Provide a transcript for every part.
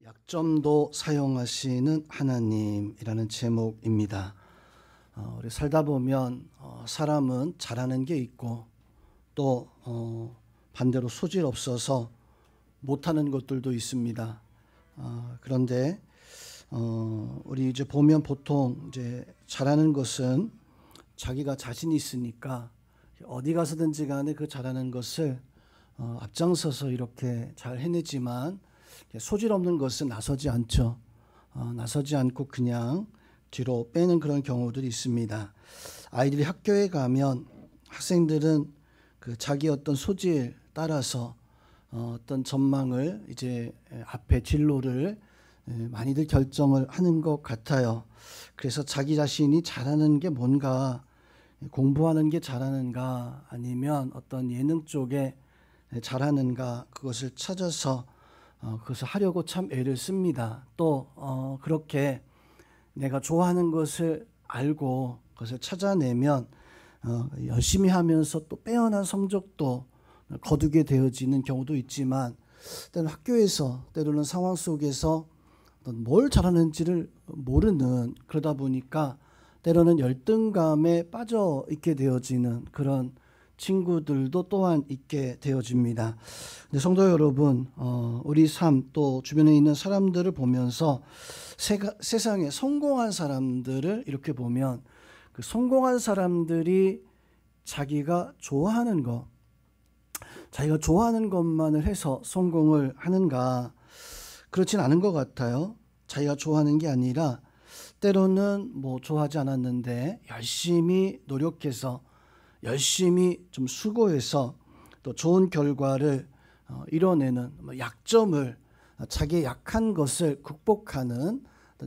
약점도 사용하시는 하나님이라는 제목입니다. 우리 살다 보면 사람은 잘하는 게 있고 또 반대로 소질 없어서 못하는 것들도 있습니다. 그런데 우리 이제 보면 보통 이제 잘하는 것은 자기가 자신이 있으니까 어디 가서든지 간에 그 잘하는 것을 앞장서서 이렇게 잘 해내지만 소질 없는 것은 나서지 않죠. 나서지 않고 그냥 뒤로 빼는 그런 경우들이 있습니다. 아이들이 학교에 가면 학생들은 그 자기 어떤 소질 따라서 어떤 전망을 이제 앞에 진로를 많이들 결정을 하는 것 같아요. 그래서 자기 자신이 잘하는 게 뭔가, 공부하는 게 잘하는가 아니면 어떤 예능 쪽에 잘하는가, 그것을 찾아서 그것을 하려고 참 애를 씁니다. 또 그렇게 내가 좋아하는 것을 알고 그것을 찾아내면 열심히 하면서 또 빼어난 성적도 거두게 되어지는 경우도 있지만, 때로는 학교에서, 때로는 상황 속에서 뭘 잘하는지를 모르는, 그러다 보니까 때로는 열등감에 빠져 있게 되어지는 그런 친구들도 또한 있게 되어집니다. 근데 성도 여러분, 우리 삶 또 주변에 있는 사람들을 보면서 세상에 성공한 사람들을 이렇게 보면 그 성공한 사람들이 자기가 좋아하는 것, 자기가 좋아하는 것만을 해서 성공을 하는가? 그렇진 않은 것 같아요. 자기가 좋아하는 게 아니라 때로는 좋아하지 않았는데 열심히 노력해서 열심히 좀 수고해서 또 좋은 결과를 이뤄내는, 약점을, 자기의 약한 것을 극복하는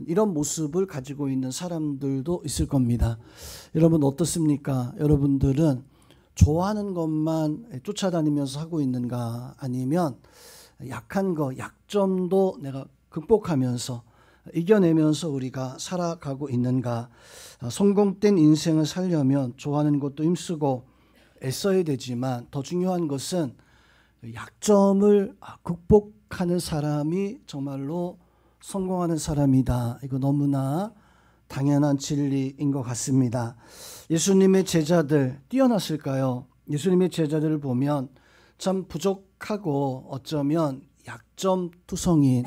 이런 모습을 가지고 있는 사람들도 있을 겁니다. 여러분 어떻습니까? 여러분들은 좋아하는 것만 쫓아다니면서 하고 있는가, 아니면 약한 거, 약점도 내가 극복하면서 이겨내면서 우리가 살아가고 있는가? 성공된 인생을 살려면 좋아하는 것도 힘쓰고 애써야 되지만 더 중요한 것은 약점을 극복하는 사람이 정말로 성공하는 사람이다. 이거 너무나 당연한 진리인 것 같습니다. 예수님의 제자들 뛰어났을까요? 예수님의 제자들을 보면 참 부족하고 어쩌면 약점투성인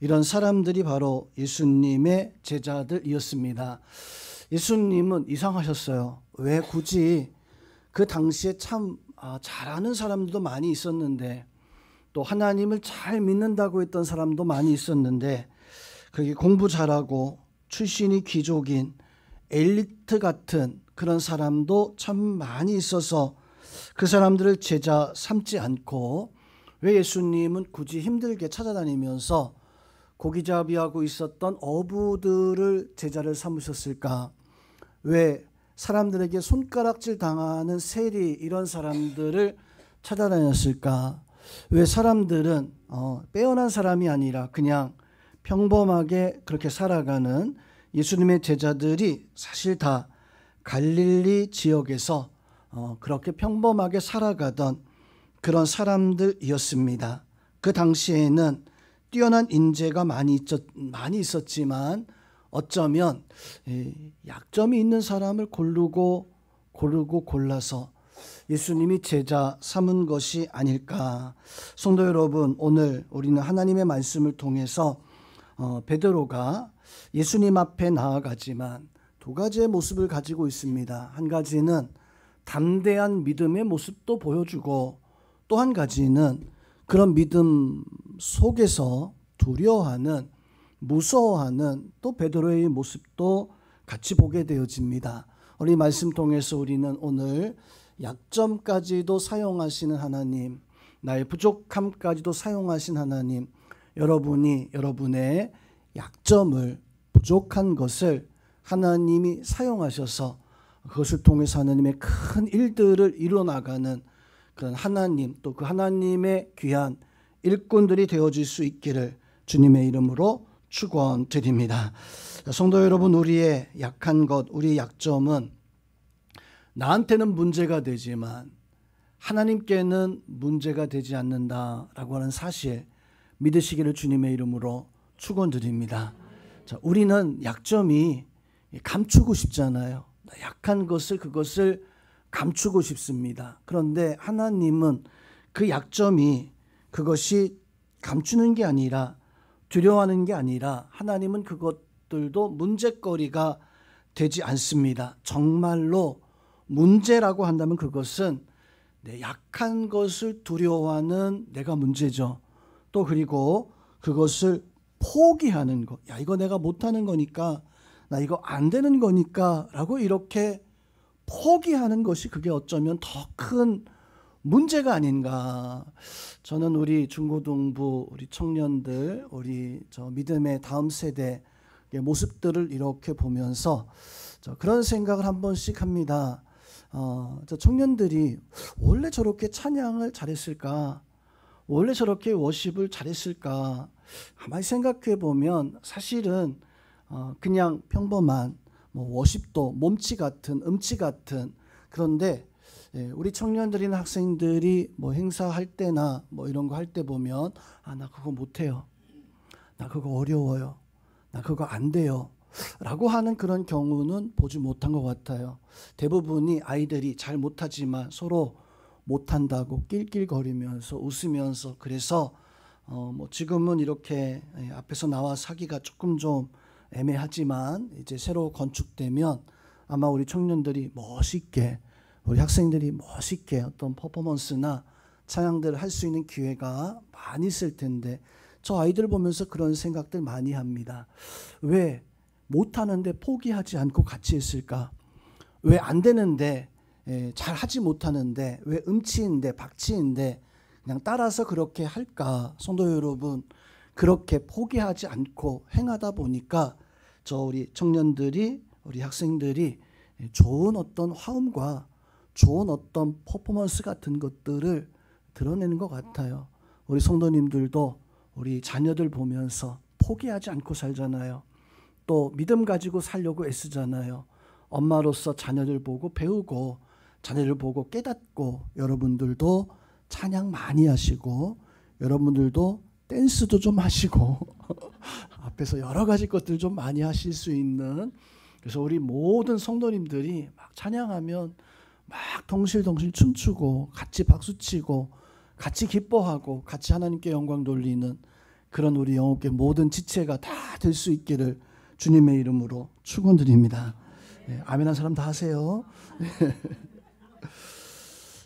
이런 사람들이 바로 예수님의 제자들이었습니다. 예수님은 이상하셨어요. 왜 굳이 그 당시에 참 잘하는 사람들도 많이 있었는데, 또 하나님을 잘 믿는다고 했던 사람도 많이 있었는데, 그렇게 공부 잘하고 출신이 귀족인 엘리트 같은 그런 사람도 참 많이 있어서 그 사람들을 제자 삼지 않고 왜 예수님은 굳이 힘들게 찾아다니면서 고기잡이하고 있었던 어부들을 제자를 삼으셨을까? 왜 사람들에게 손가락질 당하는 세리, 이런 사람들을 찾아다녔을까? 왜 사람들은 빼어난 사람이 아니라 그냥 평범하게 그렇게 살아가는 예수님의 제자들이 사실 다 갈릴리 지역에서 그렇게 평범하게 살아가던 그런 사람들이었습니다. 그 당시에는 뛰어난 인재가 많이 있었지만 어쩌면 약점이 있는 사람을 고르고 골라서 예수님이 제자 삼은 것이 아닐까. 성도 여러분, 오늘 우리는 하나님의 말씀을 통해서 베드로가 예수님 앞에 나아가지만 두 가지의 모습을 가지고 있습니다. 한 가지는 담대한 믿음의 모습도 보여주고, 또 한 가지는 그런 믿음 속에서 두려워하는, 무서워하는 또 베드로의 모습도 같이 보게 되어집니다. 우리 말씀 통해서 우리는 오늘 약점까지도 사용하시는 하나님, 나의 부족함까지도 사용하신 하나님, 여러분이 여러분의 약점을, 부족한 것을 하나님이 사용하셔서 그것을 통해서 하나님의 큰 일들을 이뤄나가는 그런 하나님, 또 그 하나님의 귀한 일꾼들이 되어질 수 있기를 주님의 이름으로 축원드립니다. 성도 여러분, 우리의 약한 것, 우리의 약점은 나한테는 문제가 되지만 하나님께는 문제가 되지 않는다라고 하는 사실 믿으시기를 주님의 이름으로 축원드립니다. 자, 우리는 약점이 감추고 싶잖아요. 약한 것을 그것을 감추고 싶습니다. 그런데 하나님은 그 약점이 그것이 감추는 게 아니라 두려워하는 게 아니라 하나님은 그것들도 문제거리가 되지 않습니다. 정말로 문제라고 한다면 그것은 내 약한 것을 두려워하는 내가 문제죠. 또 그리고 그것을 포기하는 것. 야, 이거 내가 못하는 거니까, 나 이거 안 되는 거니까 라고 이렇게 포기하는 것이 그게 어쩌면 더 큰 문제가 아닌가. 저는 우리 중고등부 우리 청년들, 우리 저 믿음의 다음 세대의 모습들을 이렇게 보면서 그런 생각을 한 번씩 합니다. 저 청년들이 원래 저렇게 찬양을 잘했을까? 원래 저렇게 워십을 잘했을까? 가만히 생각해 보면 사실은 그냥 평범한 워십도 몸치 같은 음치 같은, 그런데 우리 청년들이나 학생들이 행사할 때나 이런 거 할 때 보면 나 그거 못해요. 나 그거 어려워요. 나 그거 안 돼요. 라고 하는 그런 경우는 보지 못한 것 같아요. 대부분이 아이들이 잘 못하지만 서로 못한다고 낄낄거리면서 웃으면서, 그래서 지금은 이렇게 앞에서 나와서 하기가 조금 좀 애매하지만 이제 새로 건축되면 아마 우리 청년들이 멋있게, 우리 학생들이 멋있게 어떤 퍼포먼스나 찬양들을 할 수 있는 기회가 많이 있을 텐데, 저 아이들 보면서 그런 생각들 많이 합니다. 왜 못하는데 포기하지 않고 같이 했을까? 왜 안 되는데 잘 하지 못하는데 왜 음치인데 박치인데 그냥 따라서 그렇게 할까? 성도 여러분, 그렇게 포기하지 않고 행하다 보니까 우리 청년들이, 우리 학생들이 좋은 어떤 화음과 좋은 어떤 퍼포먼스 같은 것들을 드러내는 것 같아요. 우리 성도님들도 우리 자녀들 보면서 포기하지 않고 살잖아요. 또 믿음 가지고 살려고 애쓰잖아요. 엄마로서 자녀들 보고 배우고 자녀들 보고 깨닫고, 여러분들도 찬양 많이 하시고 여러분들도 댄스도 좀 하시고 앞에서 여러 가지 것들 좀 많이 하실 수 있는, 그래서 우리 모든 성도님들이 막 찬양하면 막 덩실덩실 춤추고 같이 박수치고 같이 기뻐하고 같이 하나님께 영광 돌리는 그런 우리 영혼께 모든 지체가 다 될 수 있기를 주님의 이름으로 축원드립니다. 아멘한 사람 다 하세요.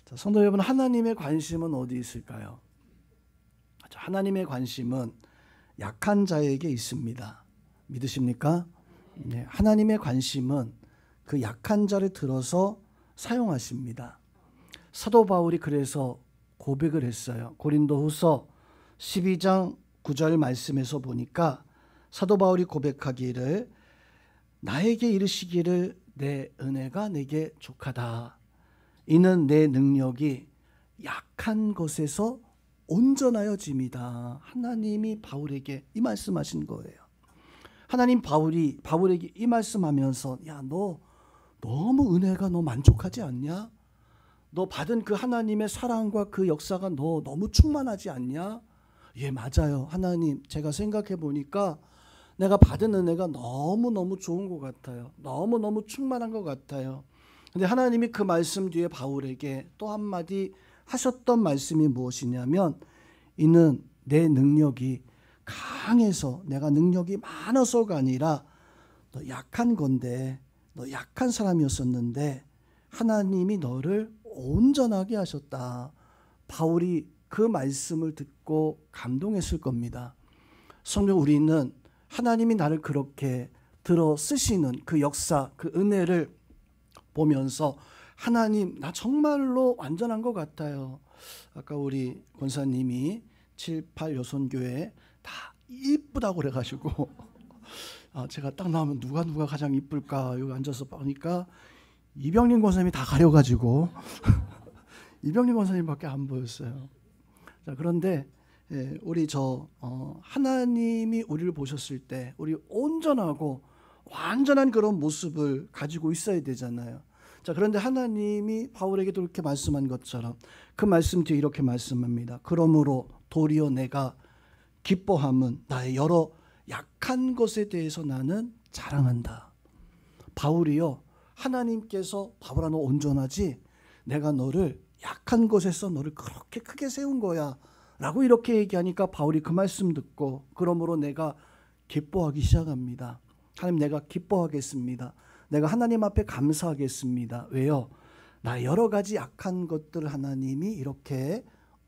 자, 성도 여러분, 하나님의 관심은 어디 있을까요? 하나님의 관심은 약한 자에게 있습니다. 믿으십니까? 네, 하나님의 관심은 그 약한 자를 들어서 사용하십니다. 사도 바울이 그래서 고백을 했어요. 고린도후서 12장 9절 말씀에서 보니까 사도 바울이 고백하기를 나에게 이르시기를 내 은혜가 내게 족하다. 이는 내 능력이 약한 것에서 온전하여짐이다. 하나님이 바울에게 이 말씀하신 거예요. 하나님 바울에게 이 말씀하면서, 야, 너 너무 은혜가 너 만족하지 않냐? 너 받은 그 하나님의 사랑과 그 역사가 너 너무 충만하지 않냐? 예, 맞아요. 하나님, 제가 생각해 보니까 내가 받은 은혜가 너무너무 좋은 것 같아요. 너무너무 충만한 것 같아요. 근데 하나님이 그 말씀 뒤에 바울에게 또 한마디 하셨던 말씀이 무엇이냐면, 이는 내 능력이 강해서, 내가 능력이 많아서가 아니라 너 약한 건데, 너 약한 사람이었었는데 하나님이 너를 온전하게 하셨다. 바울이 그 말씀을 듣고 감동했을 겁니다. 성도, 우리는 하나님이 나를 그렇게 들어 쓰시는 그 역사, 그 은혜를 보면서 하나님, 나 정말로 완전한 것 같아요. 아까 우리 권사님이 7, 8 여선교회 다 이쁘다고 그래가지고 제가 딱 나오면 누가 가장 이쁠까 여기 앉아서 보니까 이병림 권사님이 다 가려가지고 이병림 권사님밖에 안 보였어요. 자, 그런데 우리 하나님이 우리를 보셨을 때 우리 온전하고 완전한 그런 모습을 가지고 있어야 되잖아요. 자, 그런데 하나님이 바울에게도 이렇게 말씀한 것처럼 그 말씀 뒤에 이렇게 말씀합니다. 그러므로 도리어 내가 기뻐함은 나의 여러 약한 것에 대해서 나는 자랑한다. 바울이요, 하나님께서 바울아 너 온전하지? 내가 너를 약한 것에서 너를 그렇게 크게 세운 거야 라고 이렇게 얘기하니까 바울이 그 말씀 듣고 그러므로 내가 기뻐하기 시작합니다. 하나님 내가 기뻐하겠습니다. 내가 하나님 앞에 감사하겠습니다. 왜요? 나 여러 가지 약한 것들을 하나님이 이렇게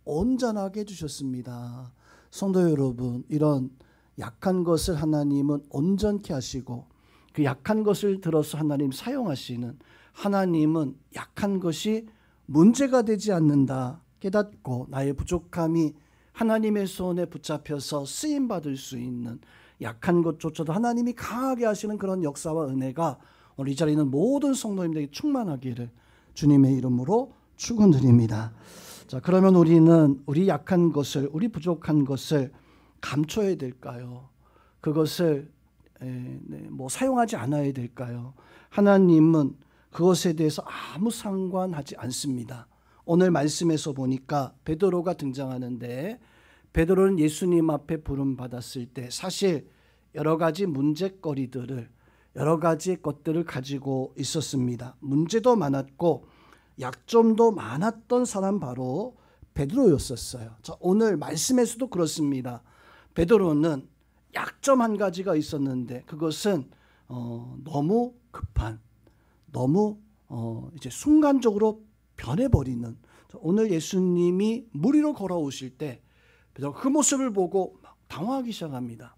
온전하게 해주셨습니다. 성도 여러분, 이런 약한 것을 하나님은 온전케 하시고 그 약한 것을 들어서 하나님 사용하시는, 하나님은 약한 것이 문제가 되지 않는다 깨닫고 나의 부족함이 하나님의 손에 붙잡혀서 쓰임받을 수 있는 약한 것조차도 하나님이 강하게 하시는 그런 역사와 은혜가 오늘 이 자리에 있는 모든 성도님들에게 충만하기를 주님의 이름으로 축원드립니다. 자, 그러면 우리는 우리 약한 것을, 우리 부족한 것을 감춰야 될까요? 그것을 사용하지 않아야 될까요? 하나님은 그것에 대해서 아무 상관하지 않습니다. 오늘 말씀에서 보니까 베드로가 등장하는데, 베드로는 예수님 앞에 부름받았을 때 사실 여러 가지 문제거리들을, 여러 가지 것들을 가지고 있었습니다. 문제도 많았고 약점도 많았던 사람 바로 베드로였었어요. 자, 오늘 말씀에서도 그렇습니다. 베드로는 약점 한 가지가 있었는데 그것은 너무 급한, 너무 이제 순간적으로 변해버리는, 오늘 예수님이 물 위로 걸어오실 때 그 모습을 보고 당황하기 시작합니다.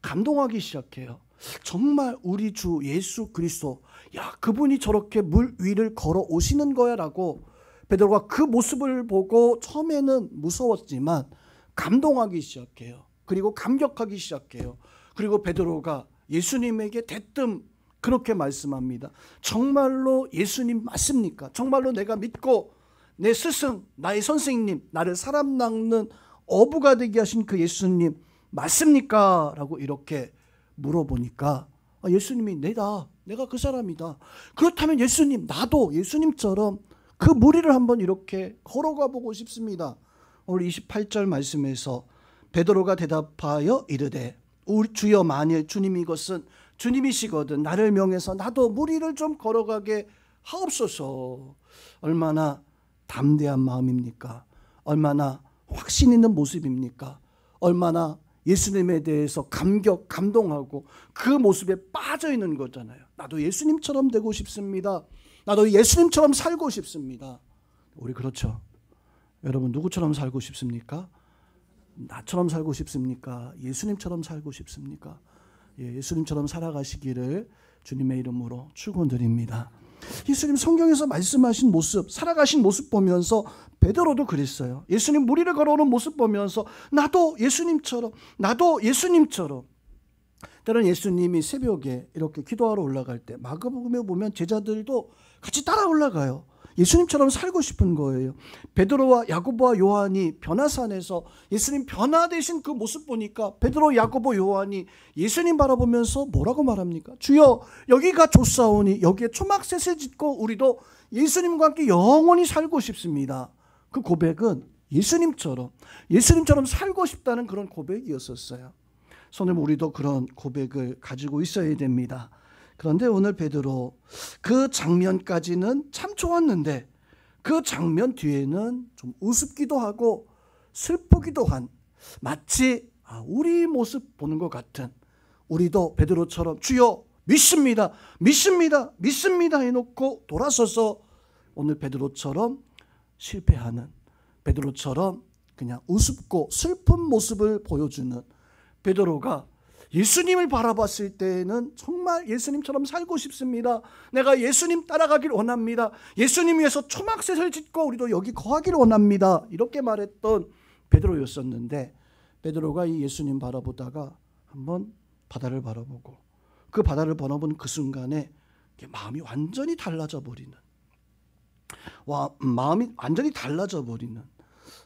감동하기 시작해요. 정말 우리 주 예수 그리스도, 야 그분이 저렇게 물 위를 걸어오시는 거야 라고 베드로가 그 모습을 보고 처음에는 무서웠지만 감동하기 시작해요. 그리고 감격하기 시작해요. 그리고 베드로가 예수님에게 대뜸 그렇게 말씀합니다. 정말로 예수님 맞습니까? 정말로 내가 믿고 내 스승, 나의 선생님, 나를 사람 낚는 어부가 되게 하신 그 예수님 맞습니까? 라고 이렇게 물어보니까 예수님이 내가 그 사람이다. 그렇다면 예수님, 나도 예수님처럼 그 무리를 한번 이렇게 걸어가 보고 싶습니다. 오늘 28절 말씀에서 베드로가 대답하여 이르되 우리 주여, 만일 주님이 이것은 주님이시거든 나를 명해서 나도 무리를 좀 걸어가게 하옵소서. 얼마나 담대한 마음입니까? 얼마나 확신 있는 모습입니까? 얼마나 예수님에 대해서 감동하고 그 모습에 빠져 있는 거잖아요. 나도 예수님처럼 되고 싶습니다. 나도 예수님처럼 살고 싶습니다. 우리 그렇죠? 여러분 누구처럼 살고 싶습니까? 나처럼 살고 싶습니까? 예수님처럼 살고 싶습니까? 예수님처럼 살아가시기를 주님의 이름으로 축원드립니다. 예수님 성경에서 말씀하신 모습, 살아가신 모습 보면서 베드로도 그랬어요. 예수님 무리를 걸어오는 모습 보면서 나도 예수님처럼 때로는 예수님이 새벽에 이렇게 기도하러 올라갈 때 마가복음에 보면 제자들도 같이 따라 올라가요. 예수님처럼 살고 싶은 거예요. 베드로와 야고보와 요한이 변화산에서 예수님 변화되신 그 모습 보니까 베드로, 야고보, 요한이 예수님 바라보면서 뭐라고 말합니까? 주여, 여기가 좋사오니 여기에 초막셋을 짓고 우리도 예수님과 함께 영원히 살고 싶습니다. 그 고백은 예수님처럼 살고 싶다는 그런 고백이었었어요. 손님, 우리도 그런 고백을 가지고 있어야 됩니다. 그런데 오늘 베드로 그 장면까지는 참 좋았는데 그 장면 뒤에는 좀 우습기도 하고 슬프기도 한, 마치 우리 모습 보는 것 같은, 우리도 베드로처럼 주여 믿습니다 해놓고 돌아서서 오늘 베드로처럼 실패하는, 베드로처럼 그냥 우습고 슬픈 모습을 보여주는 베드로가 예수님을 바라봤을 때는 정말 예수님처럼 살고 싶습니다. 내가 예수님 따라가길 원합니다. 예수님 위해서 초막셋을 짓고 우리도 여기 거하길 원합니다. 이렇게 말했던 베드로였었는데, 베드로가 이 예수님 바라보다가 한번 바다를 바라보고 그 바다를 바라본 그 순간에 마음이 완전히 달라져 버리는,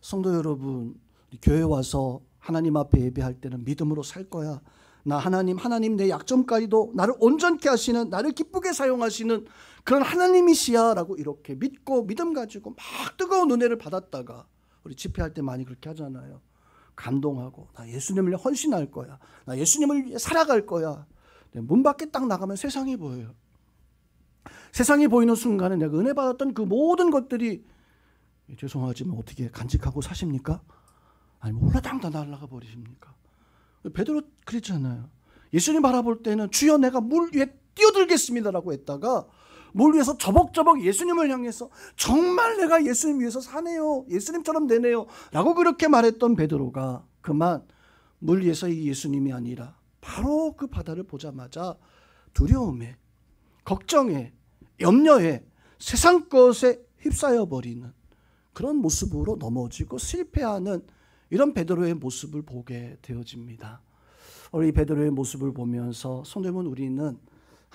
성도 여러분, 교회 와서 하나님 앞에 예배할 때는 믿음으로 살 거야. 나 하나님 내 약점까지도 나를 온전케 하시는, 나를 기쁘게 사용하시는 그런 하나님이시야 라고 이렇게 믿고 믿음 가지고 막 뜨거운 은혜를 받았다가, 우리 집회할 때 많이 그렇게 하잖아요. 감동하고 나 예수님을 위해 헌신할 거야. 나 예수님을 위해 살아갈 거야. 문 밖에 딱 나가면 세상이 보여요. 세상이 보이는 순간에 내가 은혜 받았던 그 모든 것들이 죄송하지만 어떻게 간직하고 사십니까? 아니면 홀라당 다 날아가 버리십니까? 베드로 그랬잖아요. 예수님 바라볼 때는 주여 내가 물 위에 뛰어들겠습니다라고 했다가 물 위에서 저벅저벅 예수님을 향해서 정말 내가 예수님 위해서 사네요. 예수님처럼 되네요. 라고 그렇게 말했던 베드로가 그만 물 위에서의 예수님이 아니라 바로 그 바다를 보자마자 두려움에, 걱정에, 염려에, 세상 것에 휩싸여 버리는 그런 모습으로 넘어지고 실패하는 이런 베드로의 모습을 보게 되어집니다. 우리 베드로의 모습을 보면서 성도님은 우리는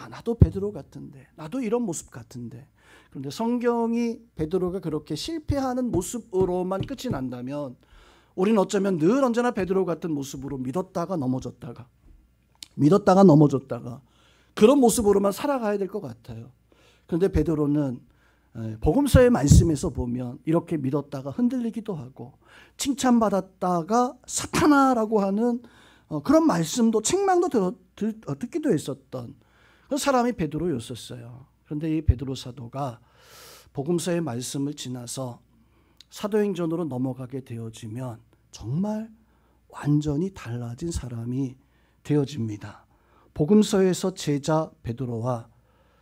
나도 베드로 같은데, 나도 이런 모습 같은데, 그런데 성경이 베드로가 그렇게 실패하는 모습으로만 끝이 난다면 우리는 어쩌면 늘 언제나 베드로 같은 모습으로 믿었다가 넘어졌다가 그런 모습으로만 살아가야 될 것 같아요. 그런데 베드로는 복음서의 말씀에서 보면 이렇게 믿었다가 흔들리기도 하고 칭찬받았다가 사탄아라고 하는 그런 말씀도 책망도 듣기도 했었던 그 사람이 베드로였었어요. 그런데 이 베드로 사도가 복음서의 말씀을 지나서 사도행전으로 넘어가게 되어지면 정말 완전히 달라진 사람이 되어집니다. 복음서에서 제자 베드로와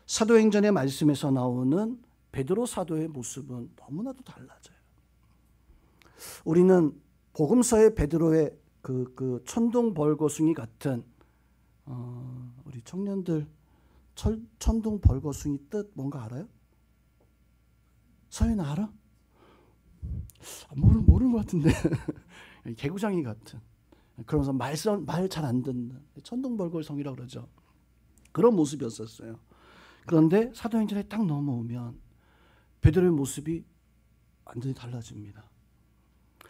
사도행전의 말씀에서 나오는 베드로 사도의 모습은 너무나도 달라져요. 우리는 복음서의 베드로의 그 천둥벌거숭이 같은 우리 청년들 천둥벌거숭이 뜻 뭔가 알아요? 서윤아 알아? 모르는 것 같은데 개구장이 같은 그러면서 말 잘 안 듣는 천둥벌거숭이라고 그러죠. 그런 모습이었었어요. 그런데 사도행전에 딱 넘어오면 베드로의 모습이 완전히 달라집니다.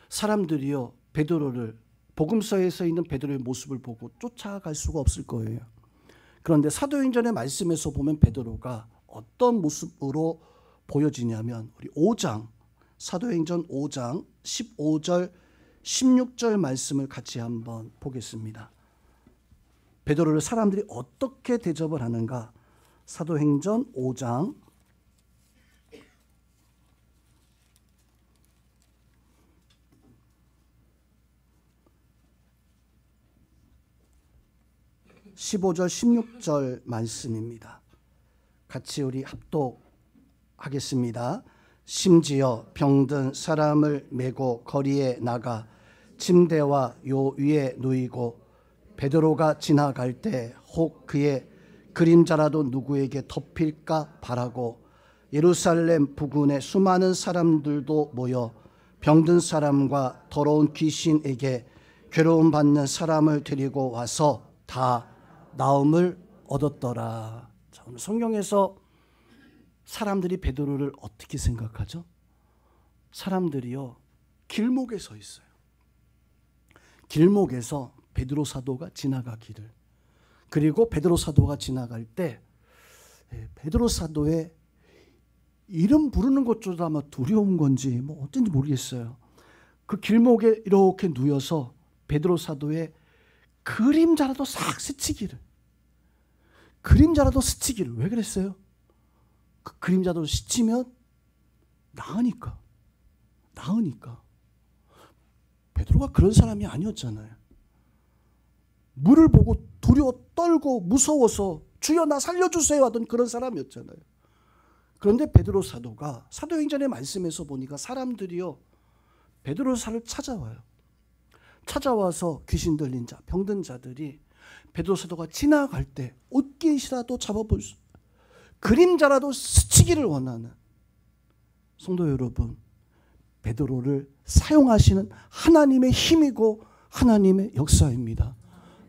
사람들이요 베드로를 복음서에서 있는 베드로의 모습을 보고 쫓아갈 수가 없을 거예요. 그런데 사도행전의 말씀에서 보면 베드로가 어떤 모습으로 보여지냐면 우리 5장 사도행전 5장 15절 16절 말씀을 같이 한번 보겠습니다. 베드로를 사람들이 어떻게 대접을 하는가? 사도행전 5장 15절 16절 말씀입니다. 같이 우리 합독하겠습니다. 심지어 병든 사람을 메고 거리에 나가 침대와 요 위에 누이고 베드로가 지나갈 때 혹 그의 그림자라도 누구에게 덮일까 바라고 예루살렘 부근에 수많은 사람들도 모여 병든 사람과 더러운 귀신에게 괴로움 받는 사람을 데리고 와서 다 나음을 얻었더라. 자, 오늘 성경에서 사람들이 베드로를 어떻게 생각하죠? 사람들이요 길목에 서 있어요. 길목에서 베드로 사도가 지나가기를, 그리고 베드로 사도가 지나갈 때 베드로 사도의 이름 부르는 것조차 아마 두려운 건지 뭐 어쩐지 모르겠어요. 그 길목에 이렇게 누워서 베드로 사도의 그림자라도 싹 스치기를, 왜 그랬어요? 그 그림자도 스치면 나으니까. 베드로가 그런 사람이 아니었잖아요. 물을 보고 두려워 떨고 무서워서 주여 나 살려주세요 하던 그런 사람이었잖아요. 그런데 베드로 사도가 사도행전의 말씀에서 보니까 사람들이요 베드로 사를 찾아와요. 찾아와서 귀신 들린 자, 병든 자들이 베드로 사도가 지나갈 때 옷깃이라도 잡아볼 수, 그림자라도 스치기를 원하는 성도 여러분, 베드로를 사용하시는 하나님의 힘이고 하나님의 역사입니다.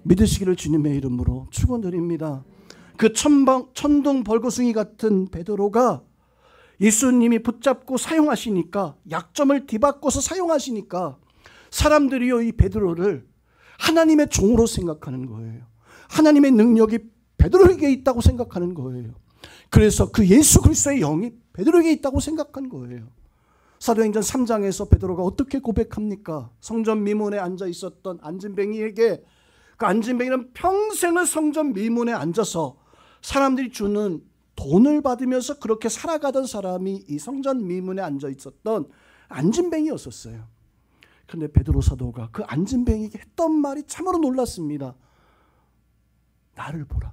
믿으시기를 주님의 이름으로 축원드립니다. 그 천둥 벌거숭이 같은 베드로가 예수님이 붙잡고 사용하시니까, 약점을 뒤바꿔서 사용하시니까 사람들이요 이 베드로를 하나님의 종으로 생각하는 거예요. 하나님의 능력이 베드로에게 있다고 생각하는 거예요. 그래서 그 예수 그리스도의 영이 베드로에게 있다고 생각한 거예요. 사도행전 3장에서 베드로가 어떻게 고백합니까? 성전 미문에 앉아 있었던 안진뱅이에게, 그 안진뱅이는 평생을 성전 미문에 앉아서 사람들이 주는 돈을 받으면서 그렇게 살아가던 사람이 이 성전 미문에 앉아 있었던 안진뱅이였었어요. 그런데 베드로 사도가 그 안진뱅이에게 했던 말이 참으로 놀랐습니다. 나를 보라.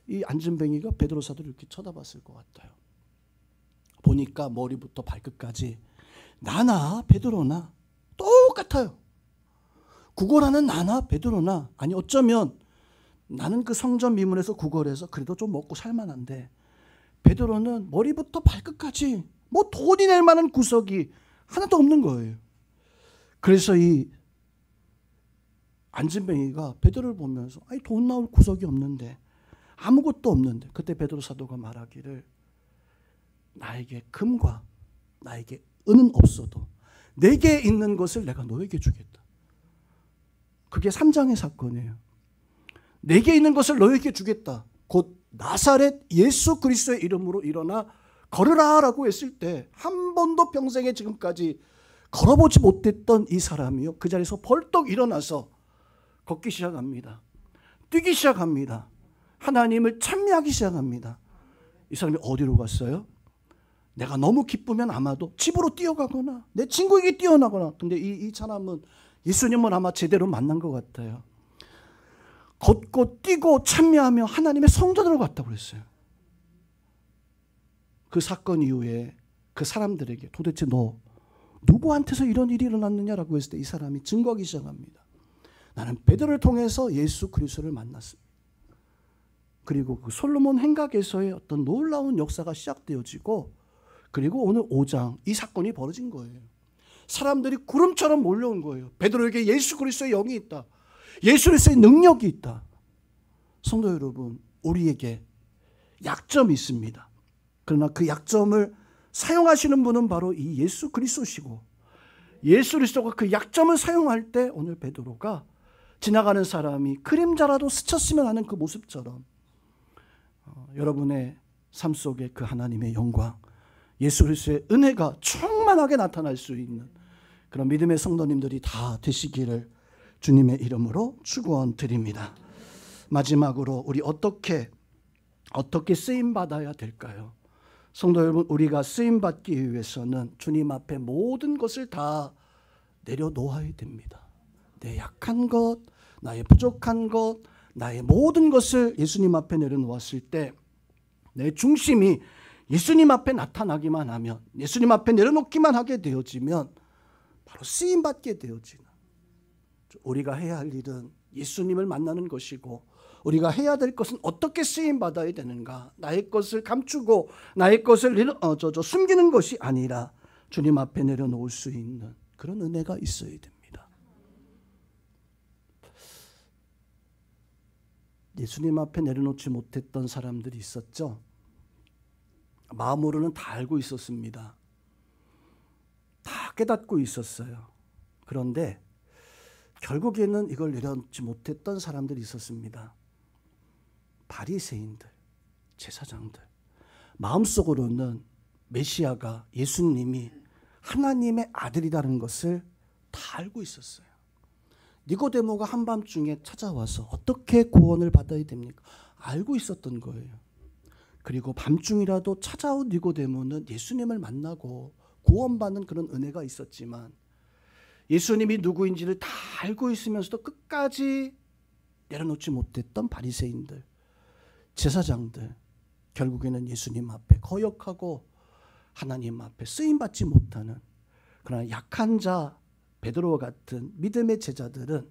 이 안진뱅이가 베드로 사도를 이렇게 쳐다봤을 것 같아요. 보니까 머리부터 발끝까지 나나 베드로나 똑같아요. 구걸하는 나나 베드로나, 아니 어쩌면 나는 그 성전 미문에서 구걸해서 그래도 좀 먹고 살만한데 베드로는 머리부터 발끝까지 뭐 돈이 낼 만한 구석이 하나도 없는 거예요. 그래서 이 안진뱅이가 베드로를 보면서 아니 돈 나올 구석이 없는데, 아무것도 없는데, 그때 베드로 사도가 말하기를 나에게 금과 나에게 은은 없어도 내게 있는 것을 내가 너에게 주겠다. 그게 3장의 사건이에요. 내게 있는 것을 너에게 주겠다. 곧 나사렛 예수 그리스도의 이름으로 일어나 걸으라 라고 했을 때 한 번도 평생에 지금까지 걸어보지 못했던 이 사람이요, 그 자리에서 벌떡 일어나서 걷기 시작합니다. 뛰기 시작합니다. 하나님을 찬미하기 시작합니다. 이 사람이 어디로 갔어요? 내가 너무 기쁘면 아마도 집으로 뛰어가거나 내 친구에게 뛰어나거나. 근데 이 사람은 예수님을 아마 제대로 만난 것 같아요. 걷고 뛰고 찬미하며 하나님의 성전으로 갔다고 그랬어요. 그 사건 이후에 그 사람들에게 도대체 너 누구한테서 이런 일이 일어났느냐라고 했을 때 이 사람이 증거하기 시작합니다. 나는 베드로를 통해서 예수 그리스도를 만났습니다. 그리고 그 솔로몬 행각에서의 어떤 놀라운 역사가 시작되어지고, 그리고 오늘 5장 이 사건이 벌어진 거예요. 사람들이 구름처럼 몰려온 거예요. 베드로에게 예수 그리스도의 영이 있다. 예수 그리스도의 능력이 있다. 성도 여러분, 우리에게 약점이 있습니다. 그러나 그 약점을 사용하시는 분은 바로 이 예수 그리스도시고, 예수 그리스도가 그 약점을 사용할 때 오늘 베드로가 지나가는 사람이 그림자라도 스쳤으면 하는 그 모습처럼 여러분의 삶 속에 그 하나님의 영광, 예수 그리스도의 은혜가 충만하게 나타날 수 있는 그런 믿음의 성도님들이 다 되시기를 주님의 이름으로 축원드립니다. 마지막으로 우리 어떻게 쓰임 받아야 될까요? 성도 여러분, 우리가 쓰임 받기 위해서는 주님 앞에 모든 것을 다 내려놓아야 됩니다. 내 약한 것, 나의 부족한 것, 나의 모든 것을 예수님 앞에 내려놓았을 때 내 중심이 예수님 앞에 나타나기만 하면, 예수님 앞에 내려놓기만 하게 되어지면 바로 쓰임받게 되어지는, 우리가 해야 할 일은 예수님을 만나는 것이고, 우리가 해야 될 것은 어떻게 쓰임받아야 되는가, 나의 것을 감추고 나의 것을 숨기는 것이 아니라 주님 앞에 내려놓을 수 있는 그런 은혜가 있어야 됩니다. 예수님 앞에 내려놓지 못했던 사람들이 있었죠. 마음으로는 다 알고 있었습니다. 다 깨닫고 있었어요. 그런데 결국에는 이걸 내려놓지 못했던 사람들이 있었습니다. 바리새인들, 제사장들. 마음속으로는 메시아가, 예수님이 하나님의 아들이라는 것을 다 알고 있었어요. 니고데모가 한밤중에 찾아와서 어떻게 구원을 받아야 됩니까? 알고 있었던 거예요. 그리고 밤중이라도 찾아온 니고데모는 예수님을 만나고 구원받는 그런 은혜가 있었지만, 예수님이 누구인지를 다 알고 있으면서도 끝까지 내려놓지 못했던 바리새인들, 제사장들, 결국에는 예수님 앞에 거역하고 하나님 앞에 쓰임받지 못하는, 그러나 약한 자 베드로와 같은 믿음의 제자들은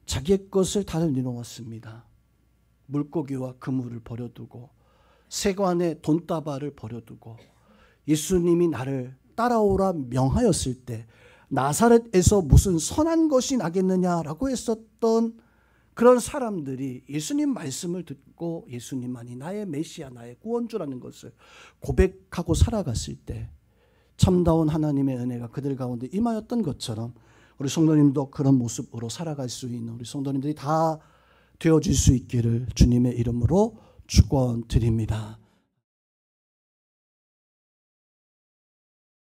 자기의 것을 다 내놓았습니다. 물고기와 그물을 버려두고 세관의 돈다발을 버려두고 예수님이 나를 따라오라 명하였을 때 나사렛에서 무슨 선한 것이 나겠느냐라고 했었던 그런 사람들이 예수님 말씀을 듣고 예수님만이 나의 메시아, 나의 구원주라는 것을 고백하고 살아갔을 때 참다운 하나님의 은혜가 그들 가운데 임하였던 것처럼 우리 성도님도 그런 모습으로 살아갈 수 있는 우리 성도님들이 다 되어질 수 있기를 주님의 이름으로 축원드립니다.